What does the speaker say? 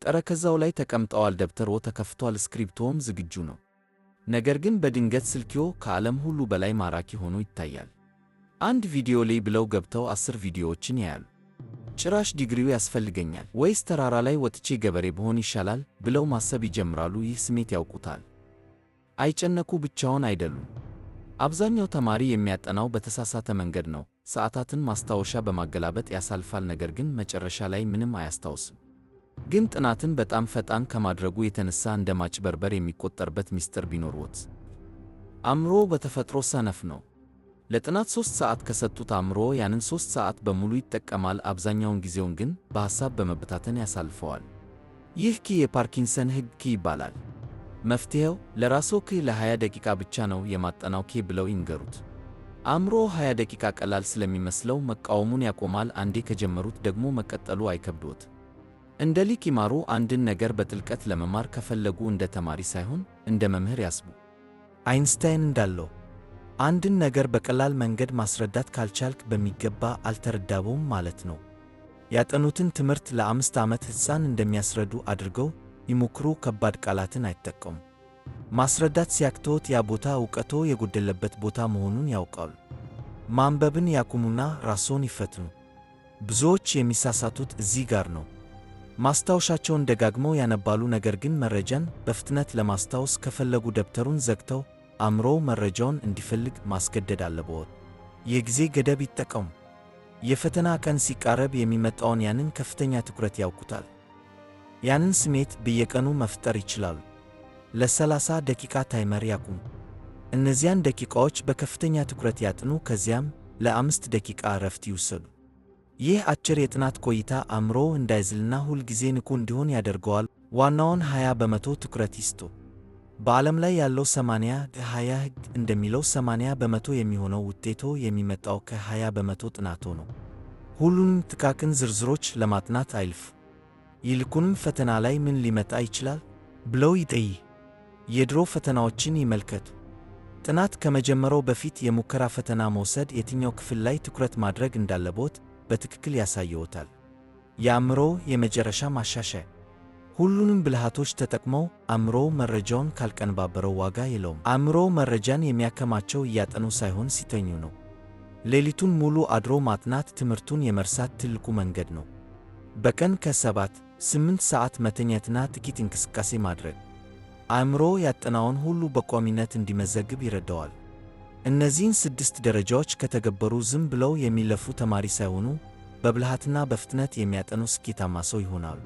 ጠረጴዛው ላይ ተቀምጠዋል። ደብተርዎ ተከፍቷል። እስክሪብቶዎም ዝግጁ ነው። ነገር ግን በድንገት ስልክዎ ከዓለም ሁሉ በላይ ማራኪ ሆኖ ይታያል። አንድ ቪዲዮ ላይ ብለው ገብተው 10 ቪዲዮዎችን ያያሉ። ጭራሽ ዲግሪው ያስፈልገኛል ወይስ ተራራ ላይ ወጥቼ ገበሬ ብሆን ይሻላል ብለው ማሰብ ይጀምራሉ። ይህ ስሜት ያውቁታል። አይጨነቁ፣ ብቻውን አይደሉም። አብዛኛው ተማሪ የሚያጠናው በተሳሳተ መንገድ ነው። ሰዓታትን ማስታወሻ በማገላበጥ ያሳልፋል፣ ነገር ግን መጨረሻ ላይ ምንም አያስታውስም። ግን ጥናትን በጣም ፈጣን ከማድረጉ የተነሳ እንደ ማጭበርበር የሚቆጠርበት ምስጢር ቢኖርዎት? አእምሮ በተፈጥሮ ሰነፍ ነው። ለጥናት 3 ሰዓት ከሰጡት አእምሮ ያንን 3 ሰዓት በሙሉ ይጠቀማል። አብዛኛውን ጊዜውን ግን በሐሳብ በመበታተን ያሳልፈዋል። ይህ የፓርኪንሰን ሕግ ይባላል። መፍትሔው ለራስዎ ለ20 ደቂቃ ብቻ ነው የማጠናው ብለው ይንገሩት። አእምሮ 20 ደቂቃ ቀላል ስለሚመስለው መቃወሙን ያቆማል። አንዴ ከጀመሩት ደግሞ መቀጠሉ አይከብድዎት። እንደ ሊቅ ይማሩ። አንድን ነገር በጥልቀት ለመማር ከፈለጉ እንደ ተማሪ ሳይሆን እንደ መምህር ያስቡ። አይንስታይን እንዳለው አንድን ነገር በቀላል መንገድ ማስረዳት ካልቻልክ በሚገባ አልተረዳኸውም ማለት ነው። ያጠኑትን ትምህርት ለ5 ዓመት ሕፃን እንደሚያስረዱ አድርገው ይሞክሩ። ከባድ ቃላትን አይጠቀሙ። ማስረዳት ሲያቅተዎት ያ ቦታ ዕውቀቶ የጎደለበት ቦታ መሆኑን ያውቃሉ። ማንበብን ያቁሙና ራስዎን ይፈትኑ። ብዙዎች የሚሳሳቱት እዚህ ጋር ነው። ማስታወሻቸውን ደጋግመው ያነባሉ፣ ነገር ግን መረጃን በፍጥነት ለማስታወስ ከፈለጉ ደብተሩን ዘግተው አእምሮው መረጃውን እንዲፈልግ ማስገደድ አለብዎት። የጊዜ ገደብ ይጠቀሙ። የፈተና ቀን ሲቃረብ የሚመጣውን ያንን ከፍተኛ ትኩረት ያውቁታል። ያንን ስሜት በየቀኑ መፍጠር ይችላሉ። ለ30 ደቂቃ ታይመር ያቁሙ። እነዚያን ደቂቃዎች በከፍተኛ ትኩረት ያጥኑ። ከዚያም ለ5 ደቂቃ እረፍት ይውሰዱ። ይህ አጭር የጥናት ቆይታ አእምሮው እንዳይዝልና ሁል ጊዜ ንቁ እንዲሆን ያደርገዋል። ዋናውን 20% ትኩረት ይስጡ። በዓለም ላይ ያለው 80-20 ሕግ እንደሚለው 80% የሚሆነው ውጤቶ የሚመጣው ከ20% ጥናቶ ነው። ሁሉንም ጥቃቅን ዝርዝሮች ለማጥናት አይልፉ። ይልቁንም ፈተና ላይ ምን ሊመጣ ይችላል ብለው ይጠይቁ። የድሮ ፈተናዎችን ይመልከቱ። ጥናት ከመጀመሪያው በፊት የሙከራ ፈተና መውሰድ የትኛው ክፍል ላይ ትኩረት ማድረግ እንዳለቦት በትክክል ያሳየዎታል። የአእምሮ የመጨረሻ ማሻሻያ። ሁሉንም ብልሃቶች ተጠቅመው አእምሮ መረጃውን ካልቀነባበረው ዋጋ የለውም። አእምሮ መረጃን የሚያከማቸው እያጠኑ ሳይሆን ሲተኙ ነው። ሌሊቱን ሙሉ አድሮ ማጥናት ትምህርቱን የመርሳት ትልቁ መንገድ ነው። በቀን ከ7-8 ሰዓት መተኛትና ጥቂት እንቅስቃሴ ማድረግ አእምሮ ያጠናውን ሁሉ በቋሚነት እንዲመዘግብ ይረዳዋል። እነዚህን 6 ደረጃዎች ከተገበሩ ዝም ብለው የሚለፉ ተማሪ ሳይሆኑ በብልሃትና በፍጥነት የሚያጠኑ ስኬታማ ሰው ይሆናሉ።